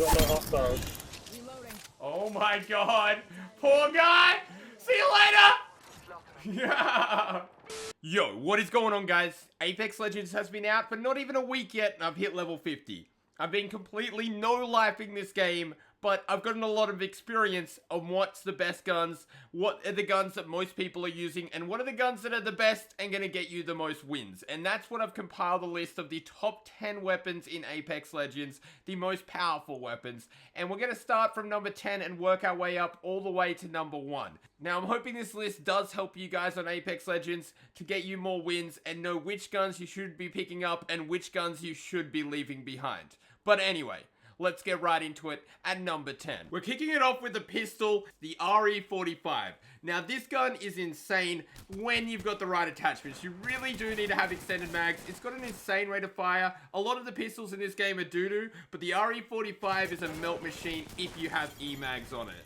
got no hostiles. Reloading. Oh my god. Poor guy. See you later. Yeah. Yo, what is going on, guys? Apex Legends has been out for not even a week yet, and I've hit level 50. I've been completely no-lifing this game, but I've gotten a lot of experience on what's the best guns, what are the guns that most people are using, and what are the guns that are the best and gonna get you the most wins. And that's what I've compiled a list of the top 10 weapons in Apex Legends, the most powerful weapons. And we're gonna start from number 10 and work our way up all the way to number 1. Now, I'm hoping this list does help you guys on Apex Legends to get you more wins and know which guns you should be picking up and which guns you should be leaving behind. But anyway, let's get right into it at number 10. We're kicking it off with the pistol, the RE45. Now, this gun is insane when you've got the right attachments. You really do need to have extended mags. It's got an insane rate of fire. A lot of the pistols in this game are doo-doo, but the RE45 is a melt machine if you have E-mags on it.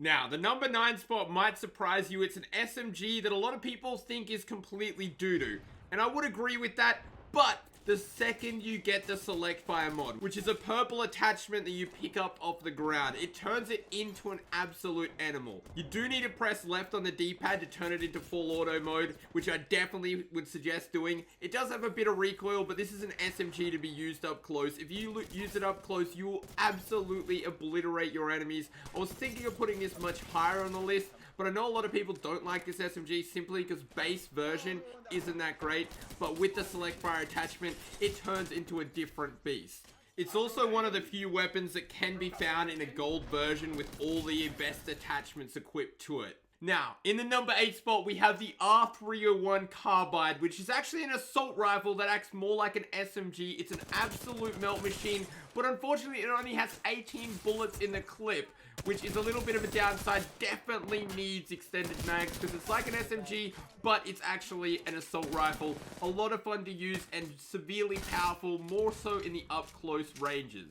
Now, the number 9 spot might surprise you. It's an SMG that a lot of people think is completely doo-doo. And I would agree with that, but the second you get the Select Fire mod, which is a purple attachment that you pick up off the ground, it turns it into an absolute animal. You do need to press left on the D-pad to turn it into full auto mode, which I definitely would suggest doing. It does have a bit of recoil, but this is an SMG to be used up close. If you use it up close, you will absolutely obliterate your enemies. I was thinking of putting this much higher on the list, but I know a lot of people don't like this SMG simply because base version isn't that great. But with the Select Fire attachment, it turns into a different beast. It's also one of the few weapons that can be found in a gold version with all the best attachments equipped to it. Now, in the number 8 spot, we have the R301 Carbide, which is actually an assault rifle that acts more like an SMG. It's an absolute melt machine, but unfortunately, it only has 18 bullets in the clip, which is a little bit of a downside. Definitely needs extended mags because it's like an SMG, but it's actually an assault rifle. A lot of fun to use and severely powerful, more so in the up-close ranges.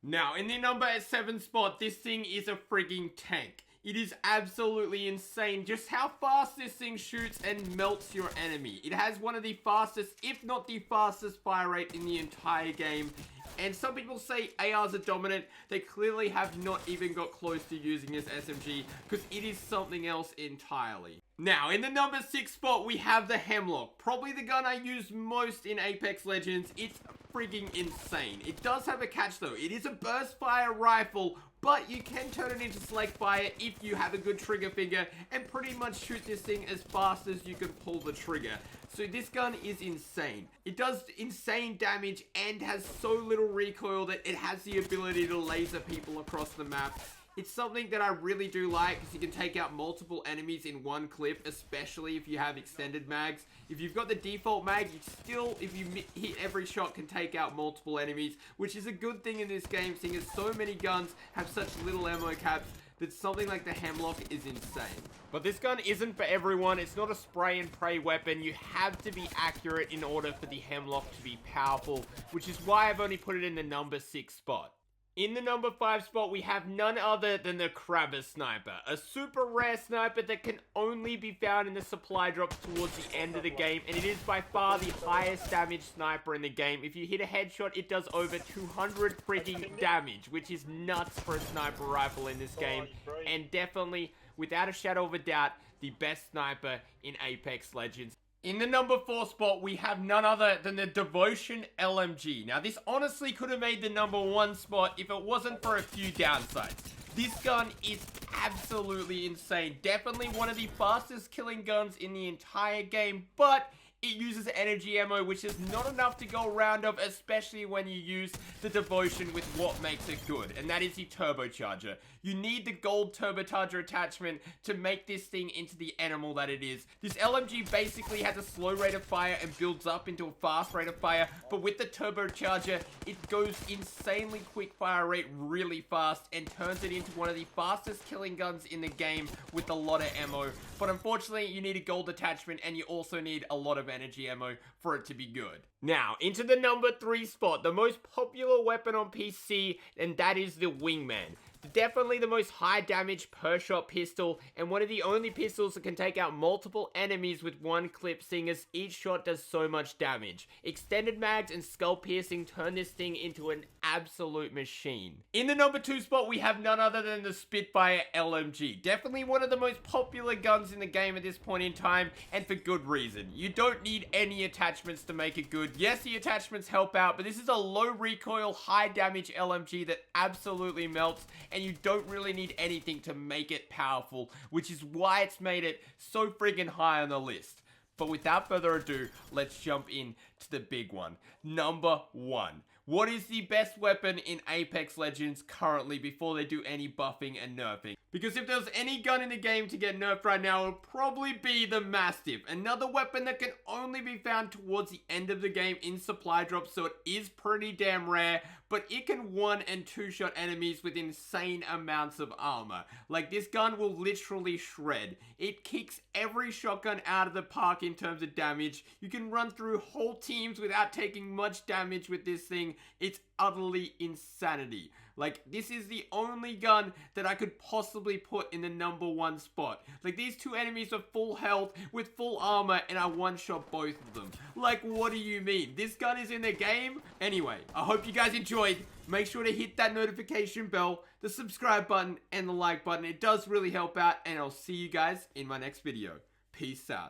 Now, in the number 7 spot, this thing is a frigging tank. It is absolutely insane just how fast this thing shoots and melts your enemy. It has one of the fastest, if not the fastest fire rate in the entire game. And some people say ARs are dominant. They clearly have not even got close to using this SMG because it is something else entirely. Now, in the number 6 spot, we have the Hemlock. Probably the gun I use most in Apex Legends. It's frigging insane. It does have a catch though. It is a burst fire rifle, but you can turn it into Select Fire if you have a good trigger finger and pretty much shoot this thing as fast as you can pull the trigger. So this gun is insane. It does insane damage and has so little recoil that it has the ability to laser people across the map. It's something that I really do like because you can take out multiple enemies in one clip, especially if you have extended mags. If you've got the default mag, you still, if you hit every shot, can take out multiple enemies, which is a good thing in this game, seeing as so many guns have such little ammo caps that something like the Hemlock is insane. But this gun isn't for everyone. It's not a spray and pray weapon. You have to be accurate in order for the Hemlock to be powerful, which is why I've only put it in the number 6 spot. In the number 5 spot, we have none other than the Crabber Sniper, a super rare sniper that can only be found in the supply drops towards the end of the game, and it is by far the highest damage sniper in the game. If you hit a headshot, it does over 200 freaking damage, which is nuts for a sniper rifle in this game, and definitely, without a shadow of a doubt, the best sniper in Apex Legends. In the number 4 spot, we have none other than the Devotion LMG. Now, this honestly could have made the number 1 spot if it wasn't for a few downsides. This gun is absolutely insane. Definitely one of the fastest killing guns in the entire game, but it uses energy ammo, which is not enough to go around of, especially when you use the Devotion with what makes it good, and that is the turbocharger. You need the gold turbocharger attachment to make this thing into the animal that it is. This LMG basically has a slow rate of fire and builds up into a fast rate of fire, but with the turbocharger, it goes insanely quick fire rate really fast and turns it into one of the fastest killing guns in the game with a lot of ammo. But unfortunately, you need a gold attachment and you also need a lot of energy ammo for it to be good. Now, into the number 3 spot, the most popular weapon on PC, and that is the Wingman. Definitely the most high damage per shot pistol, and one of the only pistols that can take out multiple enemies with one clip, seeing as each shot does so much damage. Extended mags and skull piercing turn this thing into an absolute machine. In the number 2 spot, we have none other than the Spitfire LMG. Definitely one of the most popular guns in the game at this point in time, and for good reason. You don't need any attachments to make it good. Yes, the attachments help out, but this is a low recoil, high damage LMG that absolutely melts, and you don't really need anything to make it powerful, which is why it's made it so friggin' high on the list. But without further ado, let's jump in to the big one. Number 1. What is the best weapon in Apex Legends currently before they do any buffing and nerfing? Because if there's any gun in the game to get nerfed right now, it would probably be the Mastiff. Another weapon that can only be found towards the end of the game in supply drops, so it is pretty damn rare, but it can 1- and 2-shot enemies with insane amounts of armor. Like, this gun will literally shred. It kicks every shotgun out of the park in terms of damage. You can run through whole teams without taking much damage with this thing. It's utterly insanity. Like, this is the only gun that I could possibly put in the number 1 spot. Like, these two enemies are full health with full armor, and I one-shot both of them. Like, what do you mean? This gun is in the game? Anyway, I hope you guys enjoyed. Make sure to hit that notification bell, the subscribe button, and the like button. It does really help out, and I'll see you guys in my next video. Peace out.